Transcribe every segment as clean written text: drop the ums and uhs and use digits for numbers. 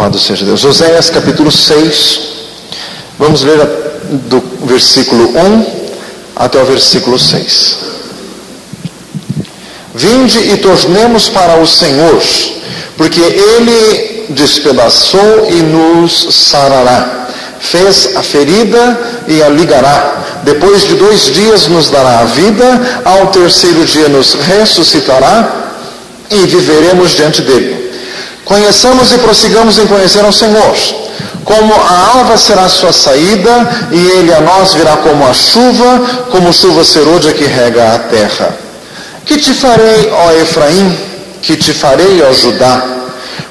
Louvado seja Deus. Oséias capítulo 6, vamos ler do versículo 1 até o versículo 6. Vinde e tornemos para o Senhor, porque Ele despedaçou e nos sarará. Fez a ferida e a ligará. Depois de 2 dias nos dará a vida, ao terceiro dia nos ressuscitará e viveremos diante dele. Conheçamos e prossigamos em conhecer ao Senhor. Como a alva será a sua saída, e ele a nós virá como chuva serôdia que rega a terra. Que te farei, ó Efraim? Que te farei, ó Judá?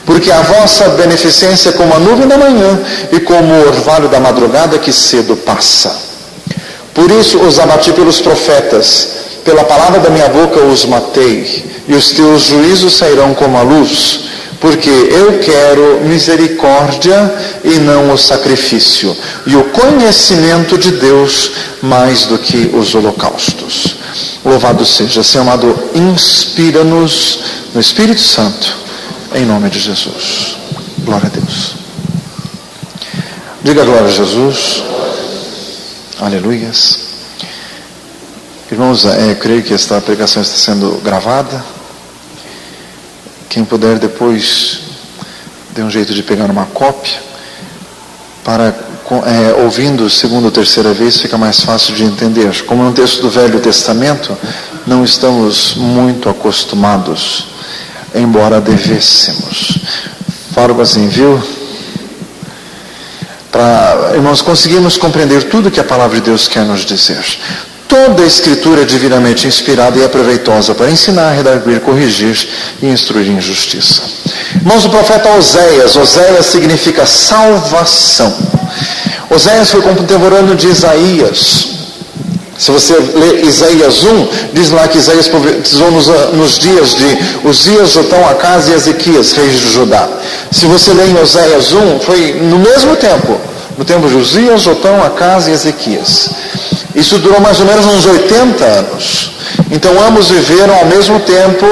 Porque a vossa beneficência é como a nuvem da manhã, e como o orvalho da madrugada que cedo passa. Por isso os abati pelos profetas, pela palavra da minha boca os matei, e os teus juízos sairão como a luz. Porque eu quero misericórdia e não o sacrifício, e o conhecimento de Deus mais do que os holocaustos. Louvado seja, Senhor amado, inspira-nos no Espírito Santo, em nome de Jesus. Glória a Deus. Diga glória a Jesus. Aleluias. Irmãos, eu creio que esta pregação está sendo gravada. Quem puder depois, dê um jeito de pegar uma cópia, para ouvindo segunda ou terceira vez fica mais fácil de entender. Como no texto do Velho Testamento, não estamos muito acostumados, embora devêssemos. Falo assim, viu? Para, irmãos, conseguirmos compreender tudo que a palavra de Deus quer nos dizer. Toda a Escritura é divinamente inspirada e é proveitosa para ensinar, redarguir, corrigir e instruir em justiça. Irmãos, o profeta Oséias significa salvação. Oséias foi contemporâneo de Isaías. Se você ler Isaías 1, diz lá que Isaías profetizou nos dias de Uzias, Jotão, Acás e Ezequias, reis de Judá. Se você ler em Oséias 1, foi no mesmo tempo, no tempo de Uzias, Jotão, Acás e Ezequias. Isso durou mais ou menos uns 80 anos. Então ambos viveram ao mesmo tempo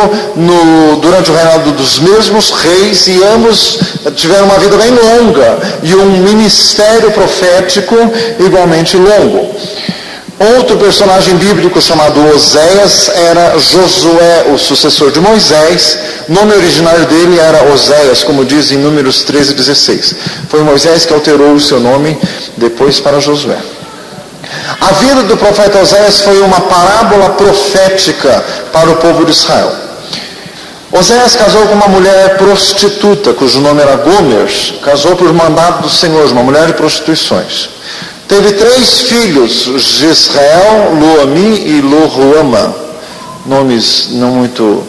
durante o reinado dos mesmos reis, e ambos tiveram uma vida bem longa e um ministério profético igualmente longo. Outro personagem bíblico chamado Oséias era Josué, o sucessor de Moisés. O nome originário dele era Oséias, como diz em Números 13:16. Foi Moisés que alterou o seu nome depois para Josué. A vida do profeta Oséias foi uma parábola profética para o povo de Israel. Oséias casou com uma mulher prostituta, cujo nome era Gomer. Casou por mandado do Senhor, uma mulher de prostituições. Teve 3 filhos, Jezreel, Loami e Loruama. Nomes não muito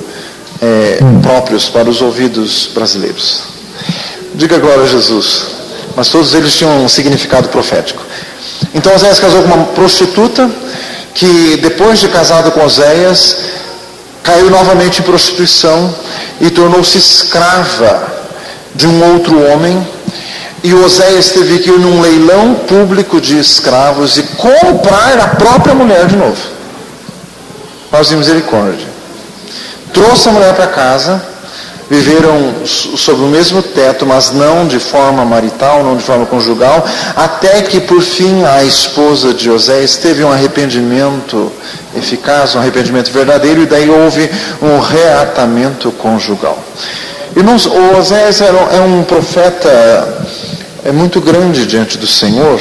próprios para os ouvidos brasileiros. Diga glória a Jesus. Mas todos eles tinham um significado profético. Então Oséias casou com uma prostituta, que depois de casado com Oséias, caiu novamente em prostituição e tornou-se escrava de um outro homem. E Oséias teve que ir num leilão público de escravos e comprar a própria mulher de novo. Paz e misericórdia. Trouxe a mulher para casa, viveram sob o mesmo teto, mas não de forma marital, não de forma conjugal, até que por fim a esposa de Oséias teve um arrependimento eficaz, um arrependimento verdadeiro, e daí houve um reatamento conjugal. Irmãos, o Oséias é um profeta muito grande diante do Senhor,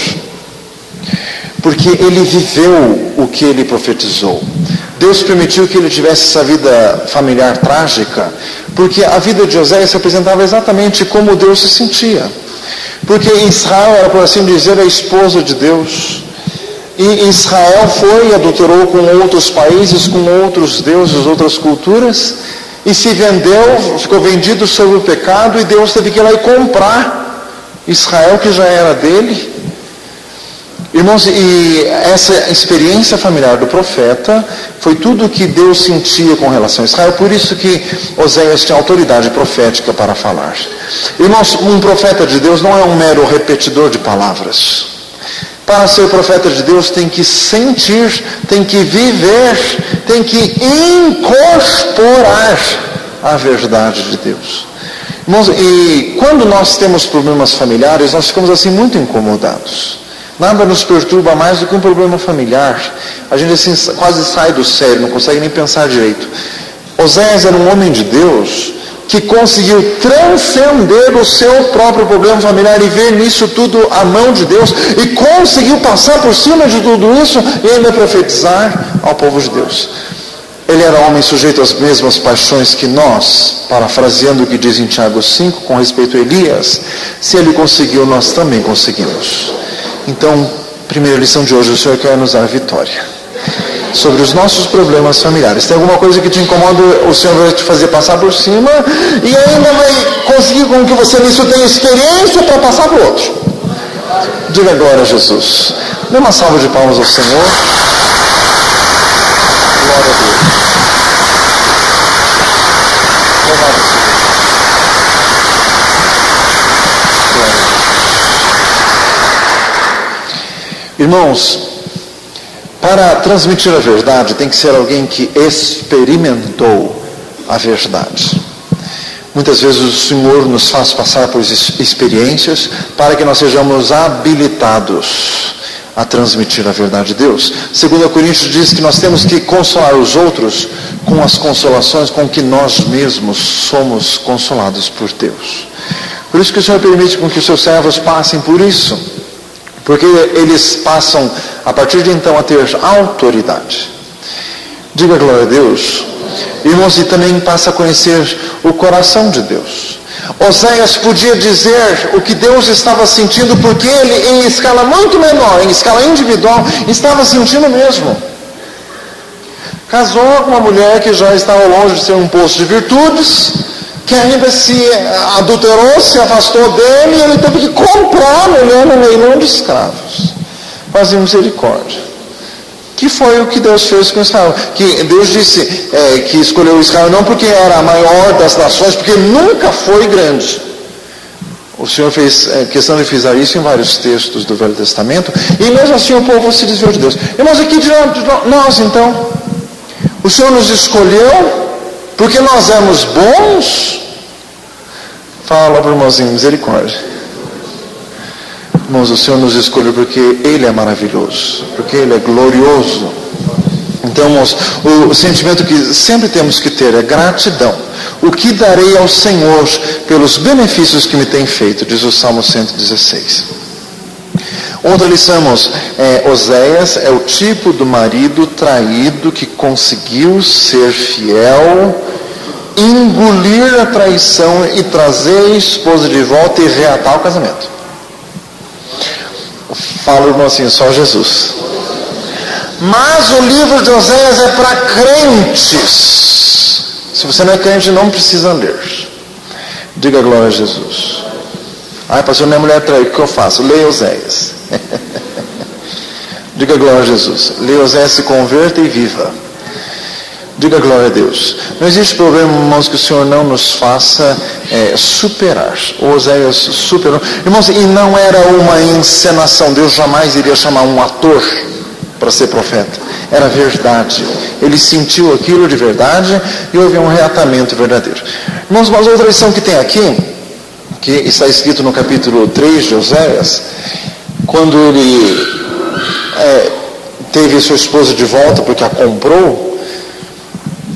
porque ele viveu o que ele profetizou. Deus permitiu que ele tivesse essa vida familiar trágica, porque a vida de Oséias se apresentava exatamente como Deus se sentia. Porque Israel era, por assim dizer, a esposa de Deus. E Israel foi e adulterou com outros países, com outros deuses, outras culturas, e se vendeu, ficou vendido sob o pecado, e Deus teve que ir lá e comprar Israel, que já era dele. Irmãos, e essa experiência familiar do profeta foi tudo o que Deus sentia com relação a Israel. Por isso que Oséias tinha autoridade profética para falar. Irmãos, um profeta de Deus não é um mero repetidor de palavras. Para ser profeta de Deus tem que sentir, tem que viver, tem que incorporar a verdade de Deus. Irmãos, e quando nós temos problemas familiares, nós ficamos assim muito incomodados. Nada nos perturba mais do que um problema familiar. A gente assim quase sai do sério, não consegue nem pensar direito. Oséias era um homem de Deus que conseguiu transcender o seu próprio problema familiar e ver nisso tudo a mão de Deus, e conseguiu passar por cima de tudo isso e ainda profetizar ao povo de Deus. Ele era homem sujeito às mesmas paixões que nós, parafraseando o que diz em Tiago 5 com respeito a Elias. Se ele conseguiu, nós também conseguimos. Então, primeira lição de hoje, o Senhor quer nos dar vitória sobre os nossos problemas familiares. Tem alguma coisa que te incomoda, o Senhor vai te fazer passar por cima e ainda vai conseguir com que você nisso tenha experiência para passar para o outro. Diga glória a Jesus. Dê uma salva de palmas ao Senhor. Glória a Deus. Louvado seja. Irmãos, para transmitir a verdade, tem que ser alguém que experimentou a verdade. Muitas vezes o Senhor nos faz passar por experiências para que nós sejamos habilitados a transmitir a verdade de Deus. 2 Coríntios diz que nós temos que consolar os outros com as consolações com que nós mesmos somos consolados por Deus. Por isso que o Senhor permite com que os seus servos passem por isso. Porque eles passam, a partir de então, a ter autoridade. Diga glória a Deus. Irmãos, e também passa a conhecer o coração de Deus. Oséias podia dizer o que Deus estava sentindo, porque ele, em escala muito menor, em escala individual, estava sentindo mesmo. Casou com uma mulher que já estava longe de ser um poço de virtudes, que ainda se adulterou, se afastou dele, e ele teve que comprar a mulher no leilão de escravos. Fazer misericórdia. Que foi o que Deus fez com Israel. Que Deus disse que escolheu Israel não porque era a maior das nações, porque nunca foi grande. O Senhor fez questão de frisar isso em vários textos do Velho Testamento, e mesmo assim o povo se desviou de Deus. Irmãos, aqui diante de nós então, o Senhor nos escolheu porque nós éramos bons. Fala para o irmãozinho, misericórdia. Irmãos, o Senhor nos escolheu porque Ele é maravilhoso, porque Ele é glorioso. Então, irmãos, o sentimento que sempre temos que ter é gratidão. O que darei ao Senhor pelos benefícios que me tem feito, diz o Salmo 116. Outra lição, irmãos, Oséias é o tipo do marido traído que conseguiu ser fiel, engolir a traição e trazer a esposa de volta e reatar o casamento. Fala, irmão, assim, só Jesus. Mas o livro de Oséias é para crentes. Se você não é crente, não precisa ler. Diga glória a Jesus. Ai, pastor, minha mulher traiu, o que eu faço? Leia Oséias. Diga glória a Jesus. Leia Oséias, se converta e viva. Diga glória a Deus. Não existe problema, irmãos, que o Senhor não nos faça superar. O Oséias superou. Irmãos, e não era uma encenação. Deus jamais iria chamar um ator para ser profeta. Era verdade. Ele sentiu aquilo de verdade e houve um reatamento verdadeiro. Irmãos, mas outra lição que tem aqui, que está escrito no capítulo 3 de Oséias, quando ele teve sua esposa de volta porque a comprou,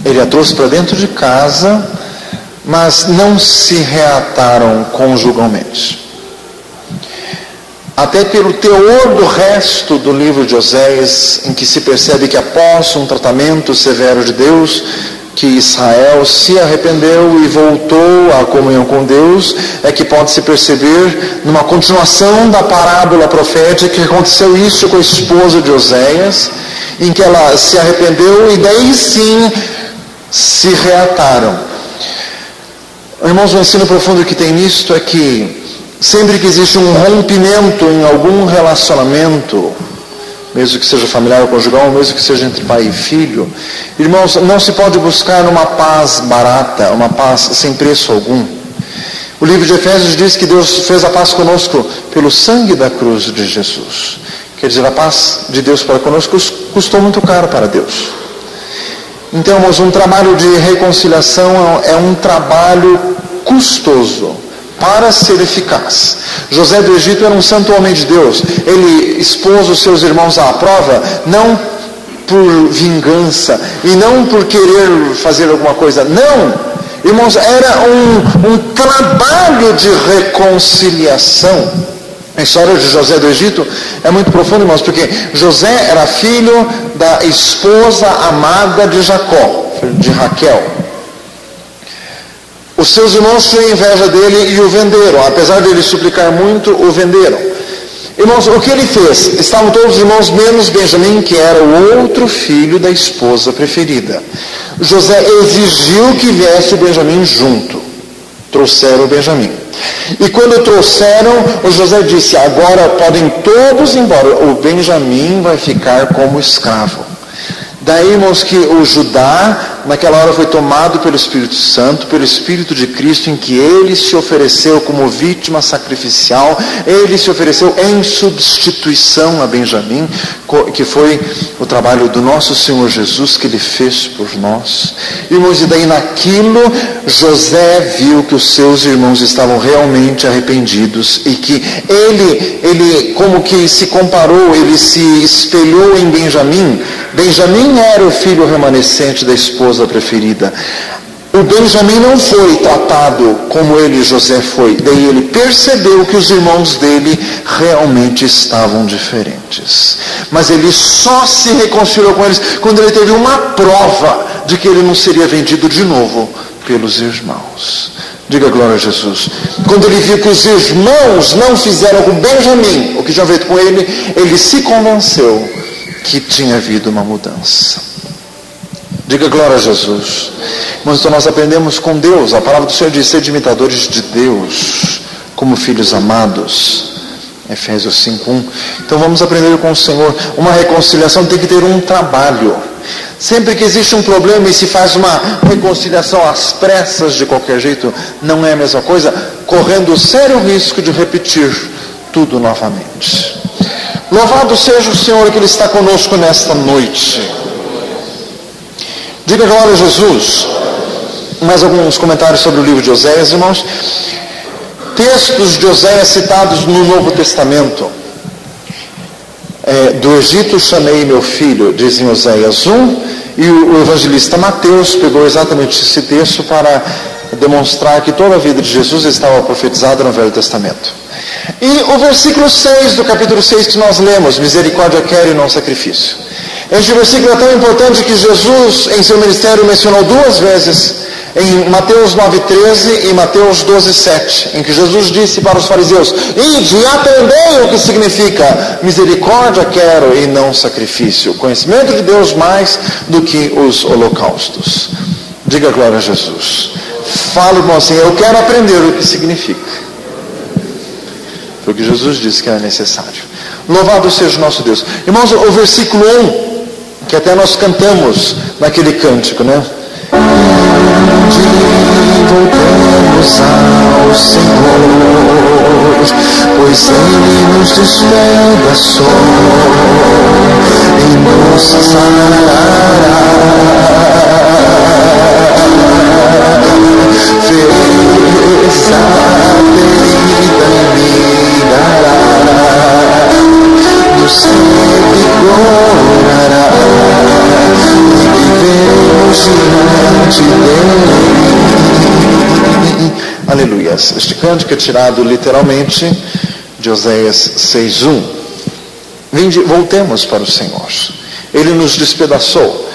ele a trouxe para dentro de casa, mas não se reataram conjugalmente. Até pelo teor do resto do livro de Oséias, em que se percebe que após um tratamento severo de Deus, que Israel se arrependeu e voltou à comunhão com Deus, é que pode se perceber numa continuação da parábola profética que aconteceu isso com a esposa de Oséias, em que ela se arrependeu e daí sim se reataram. Irmãos, o ensino profundo que tem nisto é que sempre que existe um rompimento em algum relacionamento, mesmo que seja familiar ou conjugal, mesmo que seja entre pai e filho, irmãos, não se pode buscar uma paz barata, uma paz sem preço algum. O livro de Efésios diz que Deus fez a paz conosco pelo sangue da cruz de Jesus. Quer dizer, a paz de Deus para conosco custou muito caro para Deus. Então, irmãos, um trabalho de reconciliação é um trabalho custoso para ser eficaz. José do Egito era um santo homem de Deus. Ele expôs os seus irmãos à prova, não por vingança e não por querer fazer alguma coisa. Não, irmãos, era um trabalho de reconciliação. A história de José do Egito é muito profunda, irmãos, porque José era filho da esposa amada de Jacó, de Raquel. Os seus irmãos tinham inveja dele e o venderam. Apesar de ele suplicar muito, o venderam. Irmãos, o que ele fez? Estavam todos os irmãos, menos Benjamim, que era o outro filho da esposa preferida. José exigiu que viesse o Benjamim junto. Trouxeram o Benjamim. E quando trouxeram, o José disse: agora podem todos ir embora. O Benjamim vai ficar como escravo. Daí, irmãos, que o Judá, naquela hora, foi tomado pelo Espírito Santo, pelo Espírito de Cristo, em que ele se ofereceu como vítima sacrificial, ele se ofereceu em substituição a Benjamim, que foi o trabalho do nosso Senhor Jesus, que ele fez por nós. Irmãos, e daí naquilo, José viu que os seus irmãos estavam realmente arrependidos, e que ele como que se comparou, ele se espelhou em Benjamim. Benjamim era o filho remanescente da esposa preferida. O Benjamim não foi tratado como ele, José, foi. Daí ele percebeu que os irmãos dele realmente estavam diferentes. Mas ele só se reconciliou com eles quando ele teve uma prova de que ele não seria vendido de novo pelos irmãos. Diga glória a Jesus. Quando ele viu que os irmãos não fizeram com Benjamim o que tinham feito com ele, ele se convenceu que tinha havido uma mudança. Diga glória a Jesus. Mas então nós aprendemos com Deus. A palavra do Senhor diz: sede imitadores de Deus, como filhos amados. Efésios 5:1. Então vamos aprender com o Senhor. Uma reconciliação tem que ter um trabalho. Sempre que existe um problema e se faz uma reconciliação às pressas de qualquer jeito, não é a mesma coisa, correndo o sério risco de repetir tudo novamente. Louvado seja o Senhor que Ele está conosco nesta noite. Diga glória a Jesus. Mais alguns comentários sobre o livro de Oséias, irmãos. Textos de Oséias citados no Novo Testamento. Do Egito chamei meu filho, diz em Oséias 1, e o evangelista Mateus pegou exatamente esse texto para demonstrar que toda a vida de Jesus estava profetizada no Velho Testamento. E o versículo 6 do capítulo 6 que nós lemos: misericórdia quero e não sacrifício. Este versículo é tão importante que Jesus, em seu ministério, mencionou duas vezes, em Mateus 9:13 e Mateus 12:7, em que Jesus disse para os fariseus: ide e aprendei o que significa misericórdia quero e não sacrifício, conhecimento de Deus mais do que os holocaustos. Diga glória a Jesus. Fala, irmão, assim: eu quero aprender o que significa. Foi o que Jesus disse que era necessário. Louvado seja o nosso Deus. Irmãos, o versículo 1, que até nós cantamos naquele cântico, né? Voltamos ao Senhor, pois Ele nos despedaçou e nos sarará. Fez a ferida me dará, nos revigorará e viveremos diante dele. Aleluias. Este cântico é tirado literalmente de Oséias 6:1. Voltemos para o Senhor. Ele nos despedaçou.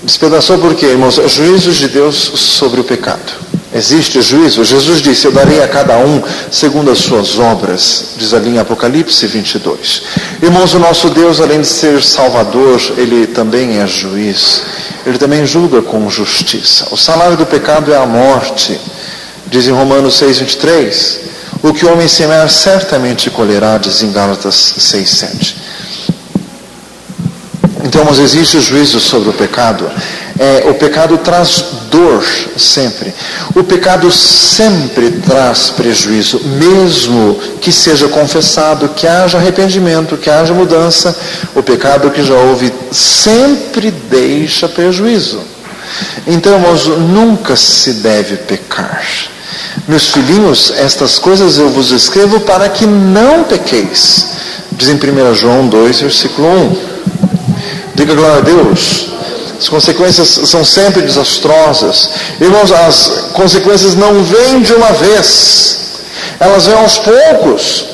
Despedaçou por quê, irmãos? Juízos de Deus sobre o pecado. Existe juízo. Jesus disse: eu darei a cada um segundo as suas obras, diz ali em Apocalipse 22. Irmãos, o nosso Deus, além de ser Salvador, Ele também é juiz. Ele também julga com justiça. O salário do pecado é a morte, diz em Romanos 6:23. O que o homem semear certamente colherá, diz em Gálatas 6:7. Então, mas existe juízo sobre o pecado. O pecado traz dor sempre. O pecado sempre traz prejuízo, mesmo que seja confessado, que haja arrependimento, que haja mudança. O pecado que já houve sempre deixa prejuízo. Então, irmãos, nunca se deve pecar. Meus filhinhos, estas coisas eu vos escrevo para que não pequeis. Diz em 1 João 2, versículo 1. Diga glória a Deus. As consequências são sempre desastrosas. Irmãos, as consequências não vêm de uma vez. Elas vêm aos poucos.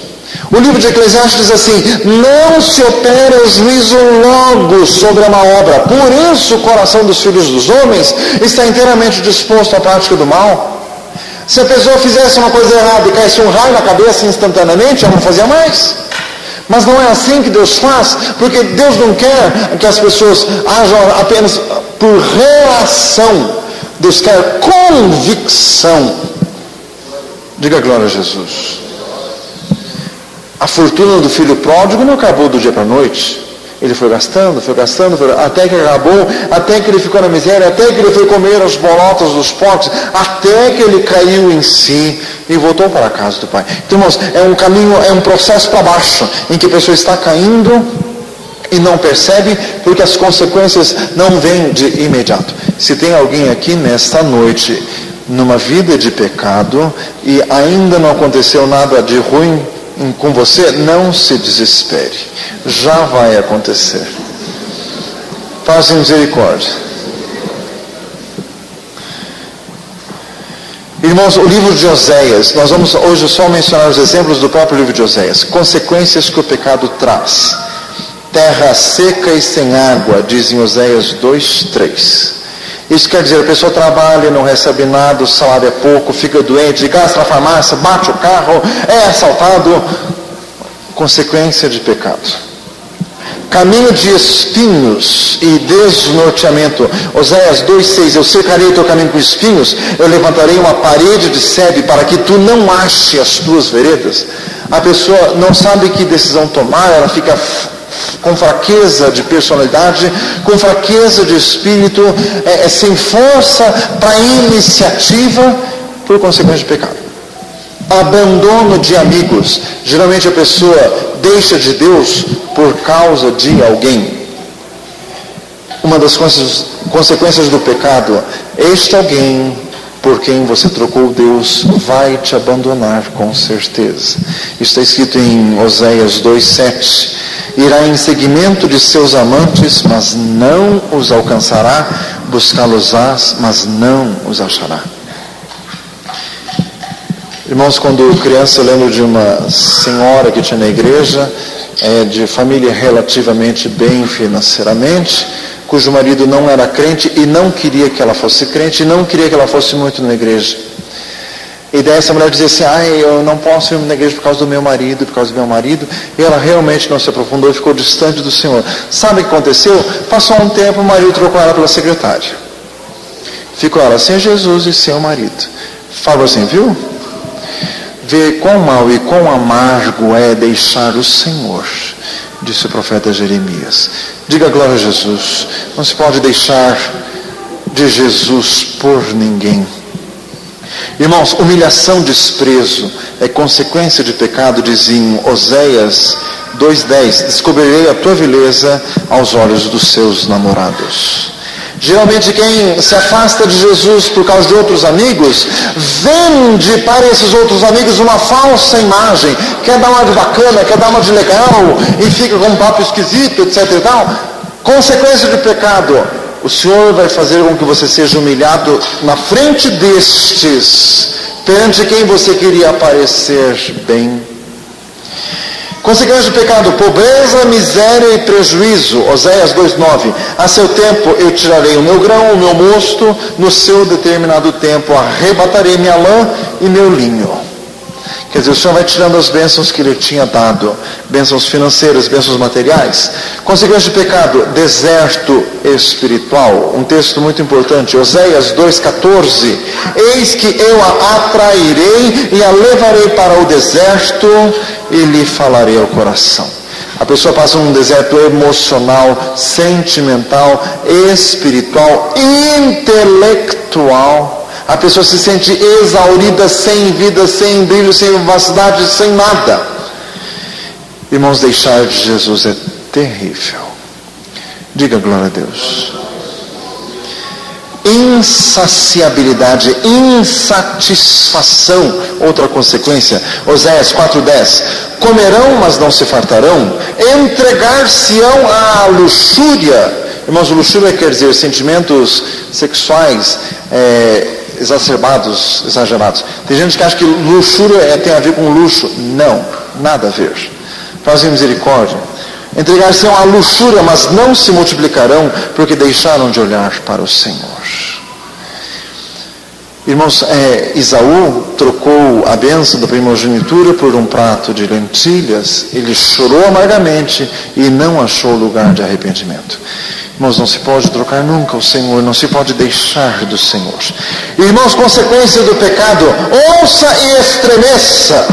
O livro de Eclesiastes diz assim: não se opera o juízo logo sobre a má obra. Por isso o coração dos filhos dos homens está inteiramente disposto à prática do mal. Se a pessoa fizesse uma coisa errada e caísse um raio na cabeça instantaneamente, ela não fazia mais. Mas não é assim que Deus faz, porque Deus não quer que as pessoas ajam apenas por reação. Deus quer convicção. Diga glória a Jesus. A fortuna do filho pródigo não acabou do dia para a noite. Ele foi gastando, até que acabou, até que ele ficou na miséria, até que ele foi comer as bolotas dos porcos, até que ele caiu em si e voltou para a casa do pai. Então, irmãos, é um caminho, é um processo para baixo, em que a pessoa está caindo e não percebe, porque as consequências não vêm de imediato. Se tem alguém aqui nesta noite, numa vida de pecado, e ainda não aconteceu nada de ruim com você, não se desespere. Já vai acontecer. Faça misericórdia. Irmãos, o livro de Oséias, nós vamos hoje só mencionar os exemplos do próprio livro de Oséias. Consequências que o pecado traz. Terra seca e sem água, diz em Oséias 2:3. Isso quer dizer, a pessoa trabalha, não recebe nada, o salário é pouco, fica doente, gasta na farmácia, bate o carro, é assaltado. Consequência de pecado. Caminho de espinhos e desnorteamento. Oséias 2:6. Eu cercarei o teu caminho com espinhos, eu levantarei uma parede de sebe para que tu não ache as tuas veredas. A pessoa não sabe que decisão tomar, ela fica com fraqueza de personalidade, com fraqueza de espírito, sem força para iniciativa, por consequência de pecado. Abandono de amigos. Geralmente a pessoa deixa de Deus por causa de alguém. Uma das consequências do pecado: este alguém por quem você trocou Deus vai te abandonar com certeza. Isso está escrito em Oséias 2:7. Irá em seguimento de seus amantes, mas não os alcançará. Buscá-los-ás, mas não os achará. Irmãos, quando criança, eu lembro de uma senhora que tinha na igreja, de família relativamente bem financeiramente, cujo marido não era crente e não queria que ela fosse crente, e não queria que ela fosse muito na igreja. E daí essa mulher dizia assim: eu não posso ir na igreja por causa do meu marido, e ela realmente não se aprofundou e ficou distante do Senhor. Sabe o que aconteceu? Passou um tempo, o marido trocou ela pela secretária. Ficou ela sem Jesus e sem o marido. Falou assim: viu? Vê quão mal e quão amargo é deixar o Senhor, disse o profeta Jeremias. Diga glória a Jesus. Não se pode deixar de Jesus por ninguém. Irmãos, humilhação, desprezo é consequência de pecado, diz em Oséias 2:10. Descobrirei a tua vileza aos olhos dos seus namorados. Geralmente quem se afasta de Jesus por causa de outros amigos, vende para esses outros amigos uma falsa imagem, quer dar uma de bacana, quer dar uma de legal, e fica com um papo esquisito, etc e tal. Consequência de pecado: o Senhor vai fazer com que você seja humilhado na frente destes, perante quem você queria aparecer bem. Consequência do pecado: pobreza, miséria e prejuízo. Oséias 2:9. A seu tempo eu tirarei o meu grão, o meu mosto, no seu determinado tempo arrebatarei minha lã e meu linho. Quer dizer, o Senhor vai tirando as bênçãos que Ele tinha dado, bênçãos financeiras, bênçãos materiais. Consequência de pecado: deserto espiritual. Um texto muito importante, Oséias 2:14. Eis que eu a atrairei e a levarei para o deserto e lhe falarei ao coração. A pessoa passa um deserto emocional, sentimental, espiritual, intelectual. A pessoa se sente exaurida, sem vida, sem brilho, sem vivacidade, sem nada. Irmãos, deixar de Jesus é terrível. Diga glória a Deus. insaciabilidade, insatisfação. Outra consequência, Oséias 4:10, comerão, mas não se fartarão, entregar-se-ão à luxúria. Irmãos, luxúria quer dizer sentimentos sexuais exacerbados, exagerados. Tem gente que acha que luxúria tem a ver com luxo. Não, nada a ver. Fazem misericórdia. Entregar-se-ão à luxúria, mas não se multiplicarão, porque deixaram de olhar para o Senhor. Irmãos, Esaú trocou a bênção da primogenitura por um prato de lentilhas. Ele chorou amargamente e não achou lugar de arrependimento. Irmãos, não se pode trocar nunca o Senhor, não se pode deixar do Senhor. Irmãos, consequência do pecado, ouça e estremeça.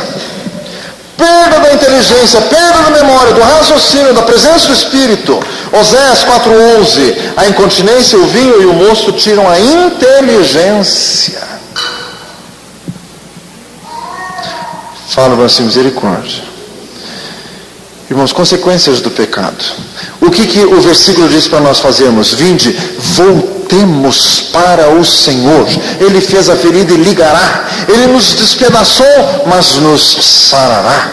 Perda da inteligência, perda da memória, do raciocínio, da presença do Espírito. Oséias 4:11, a incontinência, o vinho e o mosto tiram a inteligência. Fala assim, misericórdia. Irmãos, consequências do pecado. O que o versículo diz para nós fazermos? Vinde, voltemos para o Senhor. Ele fez a ferida e ligará. Ele nos despedaçou, mas nos sarará.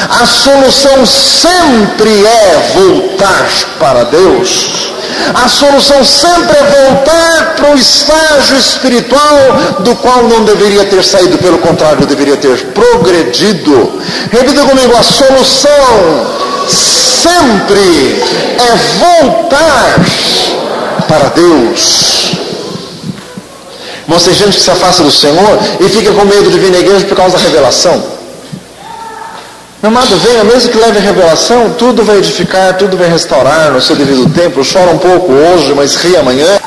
A solução sempre é voltar para Deus. A solução sempre é voltar para o estágio espiritual do qual não deveria ter saído, pelo contrário, deveria ter progredido. Repita comigo, a solução sempre é voltar para Deus. Irmãos, tem gente que se afasta do Senhor e fica com medo de vir na igreja por causa da revelação. Meu amado, venha, mesmo que leve a revelação, tudo vai edificar, tudo vai restaurar no seu devido tempo. Chora um pouco hoje, mas ri amanhã.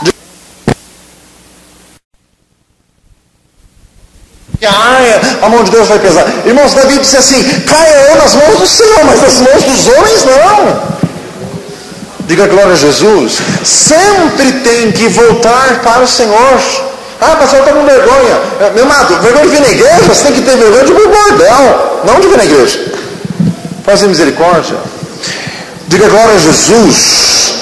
A mão de Deus vai pesar. Irmãos, Davi disse assim, caia eu nas mãos do Senhor, mas nas mãos dos homens não. Diga glória a Jesus. Sempre tem que voltar para o Senhor. Ah, pastor, eu estou com vergonha. Meu amado, vergonha de vir na igreja, você tem que ter vergonha de vir no bordel, não de vir na igreja. Fazer misericórdia. Diga glória a Jesus.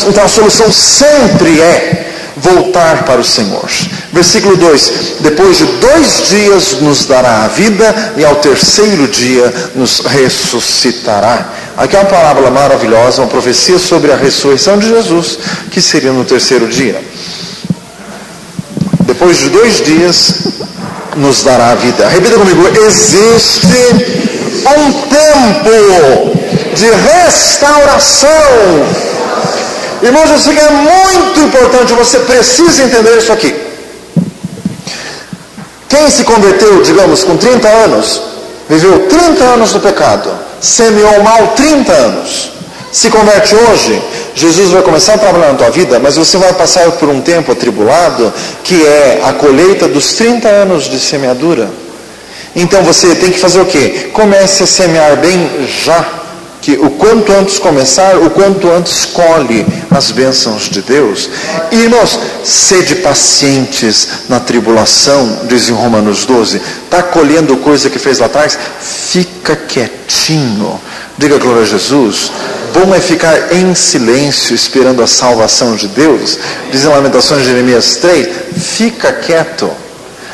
Então a solução sempre é voltar para o Senhor. Versículo 2, depois de 2 dias nos dará a vida e ao 3º dia nos ressuscitará. Aqui é uma parábola maravilhosa, uma profecia sobre a ressurreição de Jesus, que seria no 3º dia. Depois de 2 dias nos dará a vida. Repita comigo, existe um tempo de restauração. Irmãos, isso aqui é muito importante, você precisa entender isso aqui. Quem se converteu, digamos, com 30 anos, viveu 30 anos no pecado, semeou mal 30 anos, se converte hoje, Jesus vai começar a trabalhar na tua vida, mas você vai passar por um tempo atribulado, que é a colheita dos 30 anos de semeadura. Então você tem que fazer o quê? Comece a semear bem já, que o quanto antes começar, o quanto antes colhe as bênçãos de Deus. E, irmãos, sede pacientes na tribulação, diz em Romanos 12. Está colhendo coisa que fez lá atrás? Fica quietinho. Diga glória a Jesus. Bom é ficar em silêncio esperando a salvação de Deus. Diz em Lamentações de Jeremias 3, fica quieto.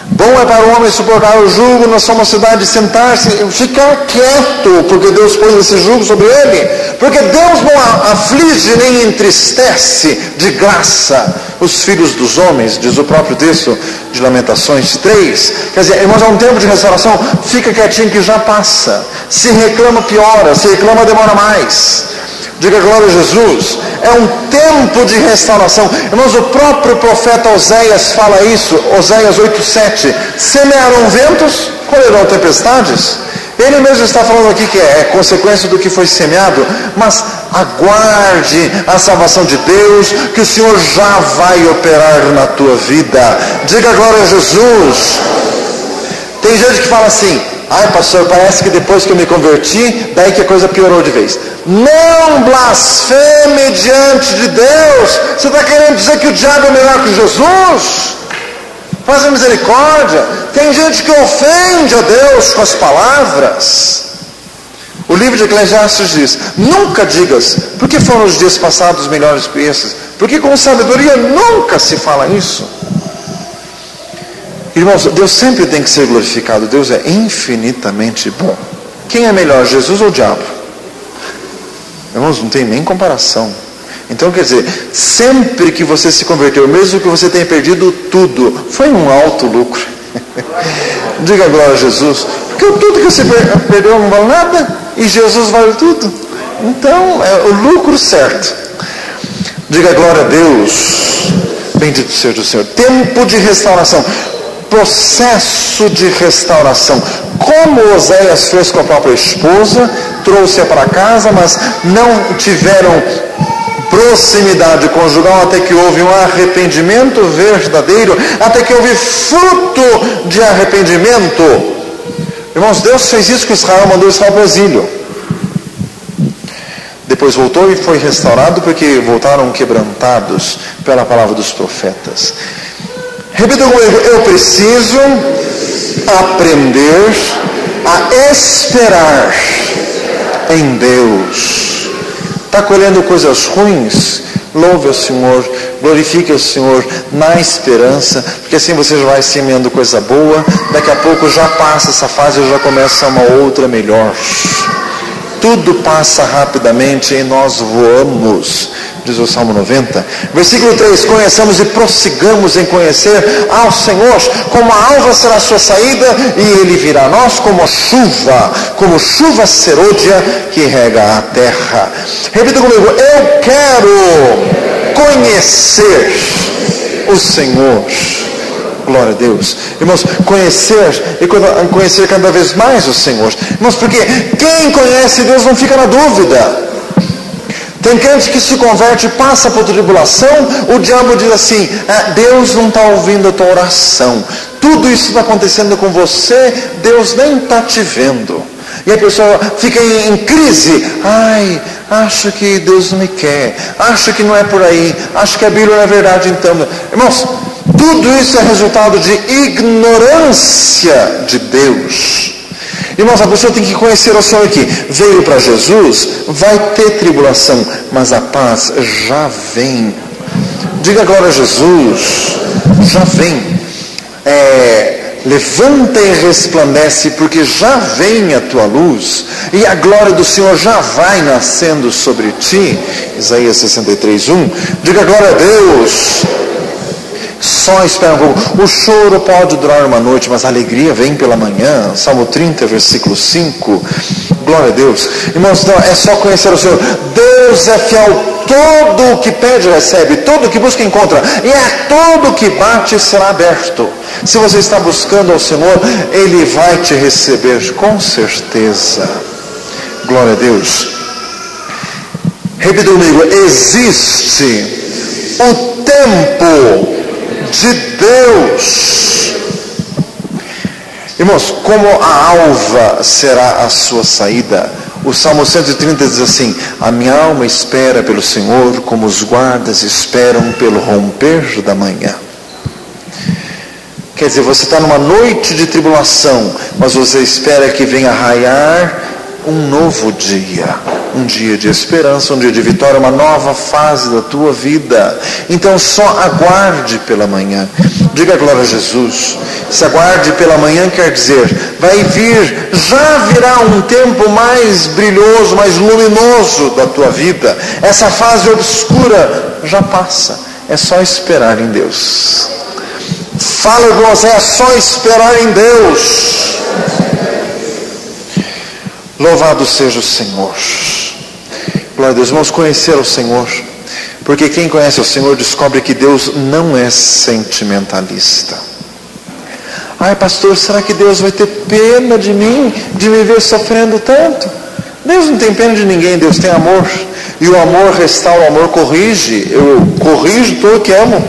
Bom é para o homem suportar o jugo na sua mocidade, sentar-se e ficar quieto, porque Deus pôs esse jugo sobre ele. Porque Deus não aflige nem entristece de graça os filhos dos homens, diz o próprio texto de Lamentações 3. Quer dizer, irmãos, é um tempo de restauração, fica quietinho que já passa. Se reclama, piora, se reclama, demora mais. Diga glória a Jesus. É um tempo de restauração. Irmãos, o próprio profeta Oséias fala isso. Oséias 8:7. Semearão ventos, colherão tempestades. Ele mesmo está falando aqui que é consequência do que foi semeado. Mas aguarde a salvação de Deus, que o Senhor já vai operar na tua vida. Diga glória a Jesus. Tem gente que fala assim, ai pastor, parece que depois que eu me converti, daí que a coisa piorou de vez. Não blasfeme diante de Deus. Você está querendo dizer que o diabo é melhor que Jesus? Faça misericórdia. Tem gente que ofende a Deus com as palavras. O livro de Eclesiastes diz, nunca digas, porque foram os dias passados melhores que esses. Porque com sabedoria nunca se fala isso. Irmãos, Deus sempre tem que ser glorificado. Deus é infinitamente bom. Quem é melhor, Jesus ou o diabo? Irmãos, não tem nem comparação. Então, quer dizer, sempre que você se converteu, mesmo que você tenha perdido tudo, foi um alto lucro. Diga glória a Jesus. Porque tudo que você perdeu não vale nada, e Jesus vale tudo. Então, é o lucro certo. Diga glória a Deus. Bendito seja o Senhor. Tempo de restauração. Processo de restauração. Como Oséias fez com a própria esposa, trouxe-a para casa, mas não tiveram proximidade conjugal até que houve um arrependimento verdadeiro, até que houve fruto de arrependimento. Irmãos, Deus fez isso com Israel, mandou Israel para o exílio. Depois voltou e foi restaurado porque voltaram quebrantados pela palavra dos profetas. Repita comigo: eu preciso aprender a esperar em Deus. Está colhendo coisas ruins? Louve o Senhor, glorifique o Senhor na esperança, porque assim você já vai semeando coisa boa. Daqui a pouco já passa essa fase e já começa uma outra melhor. Tudo passa rapidamente e nós voamos, diz o Salmo 90. Versículo 3: conheçamos e prossigamos em conhecer ao Senhor. Como a alva será a sua saída, e Ele virá a nós como chuva serôdia que rega a terra. Repita comigo: eu quero conhecer o Senhor. Glória a Deus. Irmãos, conhecer e conhecer cada vez mais o Senhor. Irmãos, porque quem conhece Deus não fica na dúvida. Tem crente que se converte, passa por tribulação, o diabo diz assim: Deus não está ouvindo a tua oração. Tudo isso está acontecendo com você, Deus nem está te vendo. E a pessoa fica em crise. Ai, acho que Deus não me quer. Acho que não é por aí. Acho que a Bíblia não é verdade então. Irmãos, tudo isso é resultado de ignorância de Deus. Irmãos, a pessoa tem que conhecer o Senhor aqui. Veio para Jesus, vai ter tribulação, mas a paz já vem. Diga glória a Jesus. Já vem. Levanta e resplandece, porque já vem a tua luz, e a glória do Senhor já vai nascendo sobre ti. Isaías 63:1. Diga glória a Deus. Só espera um pouco. O choro pode durar uma noite, mas a alegria vem pela manhã. Salmo 30, versículo 5. Glória a Deus. Irmãos, então é só conhecer o Senhor. Deus é fiel. Todo o que pede recebe, todo o que busca encontra, e a todo o que bate será aberto. Se você está buscando ao Senhor, Ele vai te receber com certeza. Glória a Deus. Repita comigo: existe o tempo de Deus. Irmãos, como a alva será a sua saída? O Salmo 130 diz assim: a minha alma espera pelo Senhor, como os guardas esperam pelo romper da manhã. Quer dizer, você está numa noite de tribulação, mas você espera que venha raiar um novo dia, um dia de esperança, um dia de vitória, uma nova fase da tua vida. Então só aguarde pela manhã. Diga glória a Jesus. Se aguarde pela manhã quer dizer, vai vir, já virá um tempo mais brilhoso, mais luminoso da tua vida. Essa fase obscura já passa. É só esperar em Deus. Fala com você: é só esperar em Deus. Louvado seja o Senhor. Glória a Deus. Vamos conhecer o Senhor, porque quem conhece o Senhor descobre que Deus não é sentimentalista. Ai, pastor, será que Deus vai ter pena de mim, de me ver sofrendo tanto? Deus não tem pena de ninguém, Deus tem amor. E o amor restaura, o amor corrige. Eu corrijo todo que amo,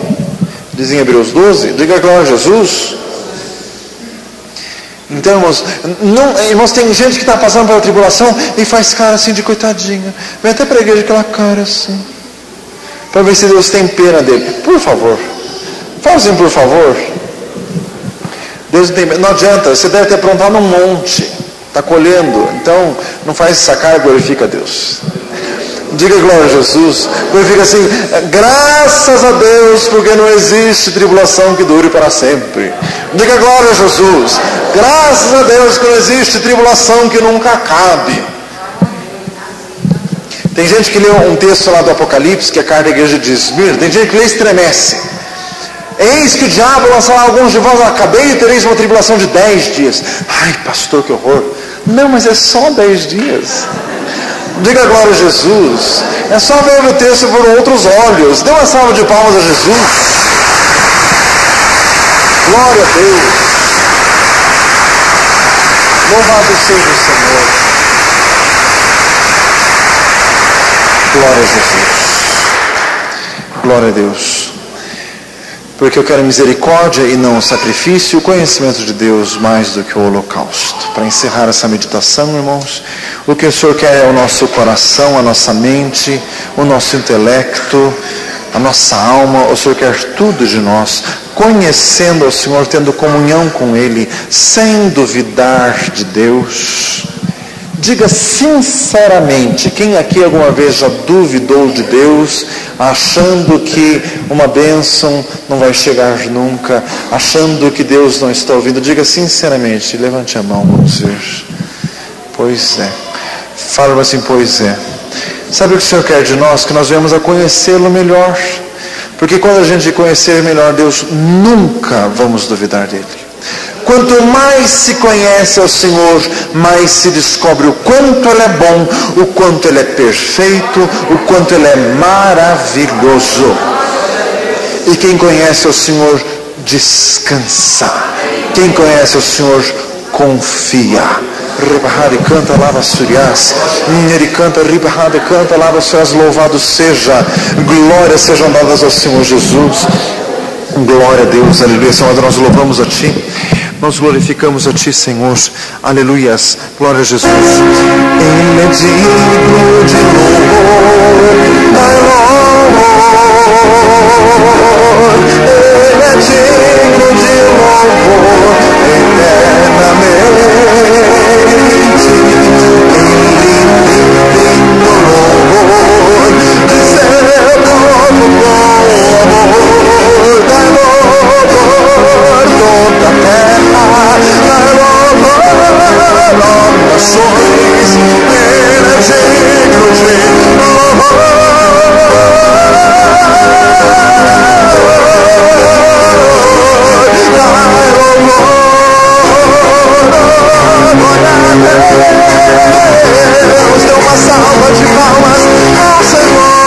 diz em Hebreus 12. Diga glória a Jesus. Então, irmãos, tem gente que está passando pela tribulação e faz cara assim de coitadinha. Vem até para a igreja aquela cara assim, para ver se Deus tem pena dele. Por favor, fala assim, por favor. Deus não tem pena. Não adianta, você deve ter aprontado um monte, está colhendo. Então, não faz essa cara, glorifica a Deus. Diga glória a Jesus. Porque fica assim, graças a Deus, porque não existe tribulação que dure para sempre. Diga glória a Jesus. Graças a Deus que não existe tribulação que nunca acabe. Tem gente que lê um texto lá do Apocalipse, que é a carta da igreja de Esmirna. Tem gente que lê e estremece. Eis que o diabo lançará alguns de vós, acabei e tereis uma tribulação de 10 dias. Ai, pastor, que horror. Não, mas é só 10 dias. Diga glória a Jesus. É só ver o texto por outros olhos. Dê uma salva de palmas a Jesus. Glória a Deus. Louvado seja o Senhor. Glória a Jesus. Glória a Deus. Porque eu quero misericórdia e não sacrifício, o conhecimento de Deus mais do que o holocausto. Para encerrar essa meditação, irmãos, o que o Senhor quer é o nosso coração, a nossa mente, o nosso intelecto, a nossa alma. O Senhor quer tudo de nós, conhecendo o Senhor, tendo comunhão com Ele, sem duvidar de Deus. Diga sinceramente, quem aqui alguma vez já duvidou de Deus, achando que uma bênção não vai chegar nunca, achando que Deus não está ouvindo? Diga sinceramente, levante a mão, vamos ver. Pois é. Fala assim, pois é. Sabe o que o Senhor quer de nós? Que nós venhamos a conhecê-lo melhor. Porque quando a gente conhecer melhor Deus, nunca vamos duvidar dele. Quanto mais se conhece ao Senhor, mais se descobre o quanto Ele é bom, o quanto Ele é perfeito, o quanto Ele é maravilhoso. E quem conhece ao Senhor, descansa. Quem conhece ao Senhor, confia. Ribahari canta, lava surias. Ele canta, ribahari canta, lava surias. Louvado seja, glórias sejam dadas ao Senhor Jesus. Glória a Deus, aleluia. Senhor, nós louvamos a Ti. Nós glorificamos a Ti, Senhor. Aleluias. Glória a Jesus. Ele é digno de louvor. Ele é digno de louvor eternamente. Digno louvor de seu novo amor. Dai louvor toda a terra, dai louvor nações. Ele é digno de louvor. Deus, dê uma salva de palmas ao Senhor.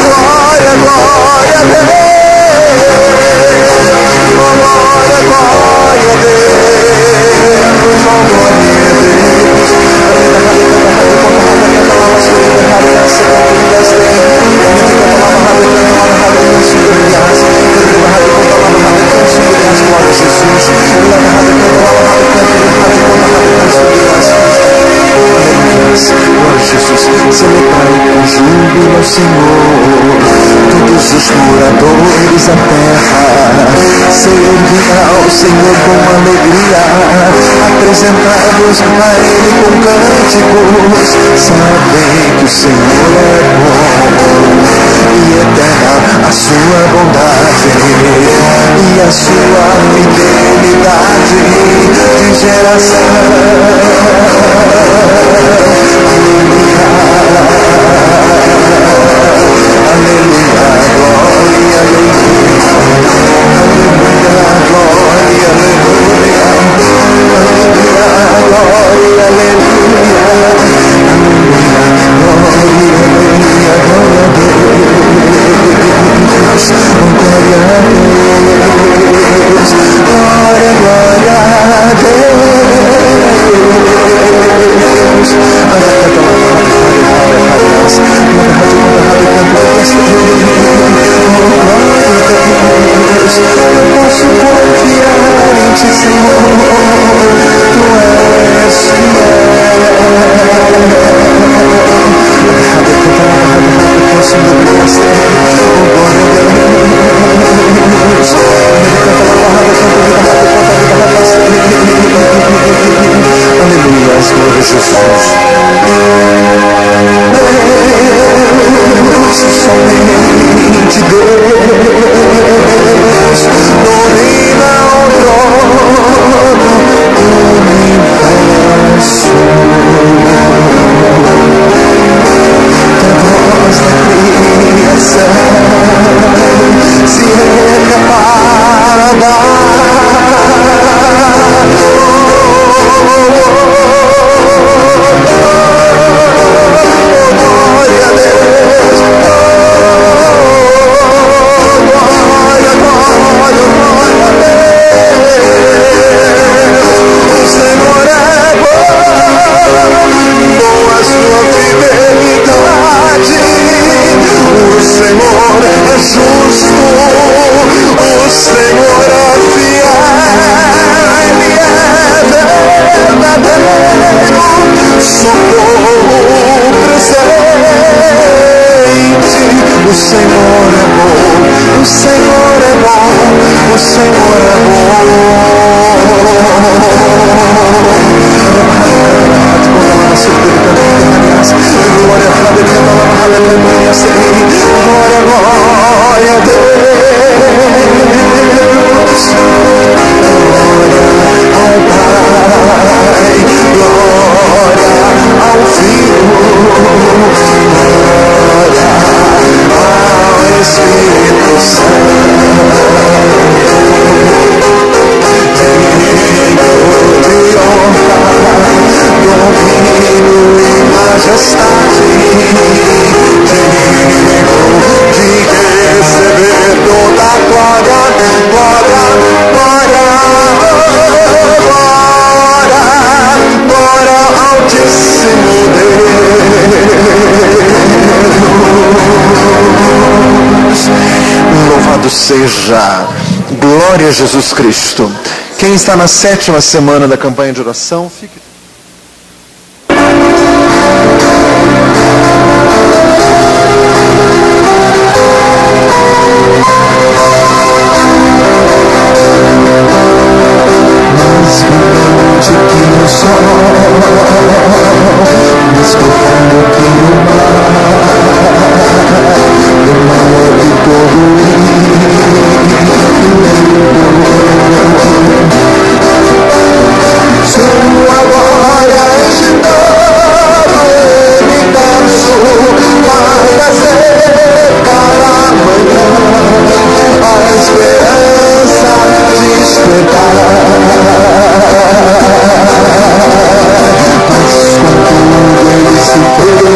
Glória, glória a Deus. Glória, glória a Deus. Celebrai com júbilo ao Senhor todos os moradores da terra. Servir ao Senhor com alegria, apresentar-vos a Ele com cânticos. Sabem que o Senhor é bom e eterna a sua bondade e a sua fidelidade de geração. Jesus. Deus, somente Deus domina o trono do universo. Da voz da criação se reparada. Glória a Deus. Glória, glória, glória a Deus. O Senhor é bom, boa sua fidelidade. O Senhor é justo, o Senhor é fiel, Ele é verdadeiro, socorro presente. O Senhor é bom, o Senhor é bom, o Senhor é bom. Glória a Deus, glória a Deus, glória ao Pai, glória ao Filho, glória ao Espírito Santo. De honra, domínio e majestade, de receber toda a glória, glória, glória, glória, glória ao Altíssimo Deus. Louvado seja, glória a Jesus Cristo. Quem está na 7ª semana da campanha de oração, fique. Mais brilhante que o sol, mais profundo que o maior que todo sua glória enche todo o universo, vai trazer para amanhã a esperança despertar. Mas contudo ele se fez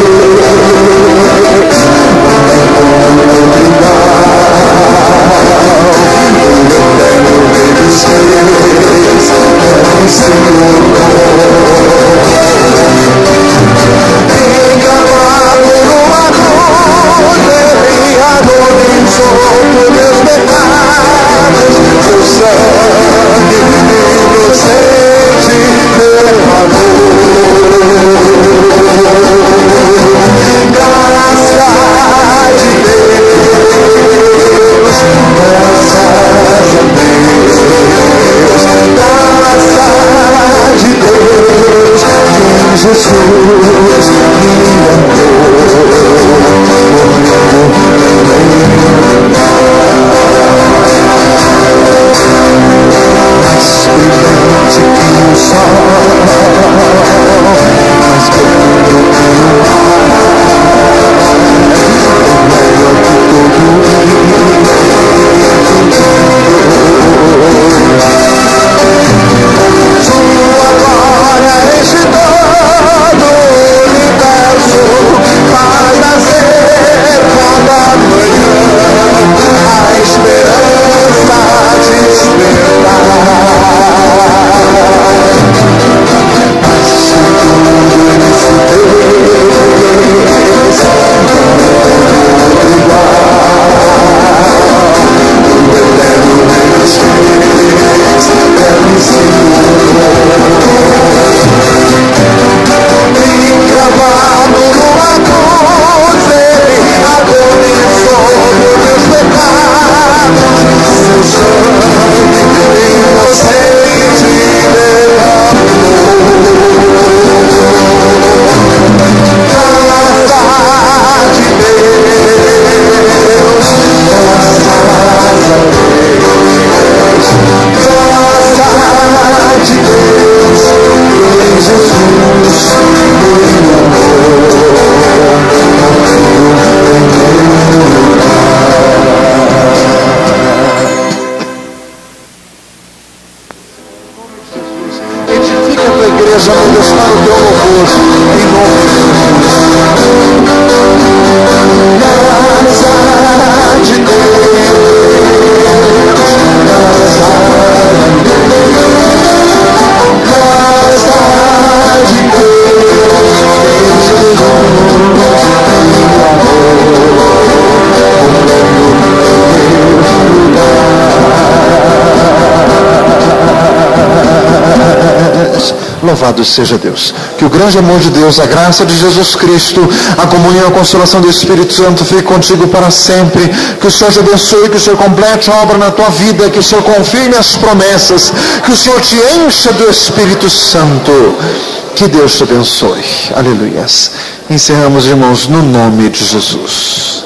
igreja, meu Deus, para o teu louvor, em nome de Jesus. Casa de Louvado seja Deus. Que o grande amor de Deus, a graça de Jesus Cristo, a comunhão e a consolação do Espírito Santo fique contigo para sempre. Que o Senhor te abençoe, que o Senhor complete a obra na tua vida, que o Senhor confirme as promessas, que o Senhor te encha do Espírito Santo. Que Deus te abençoe. Aleluias. Encerramos, irmãos, no nome de Jesus.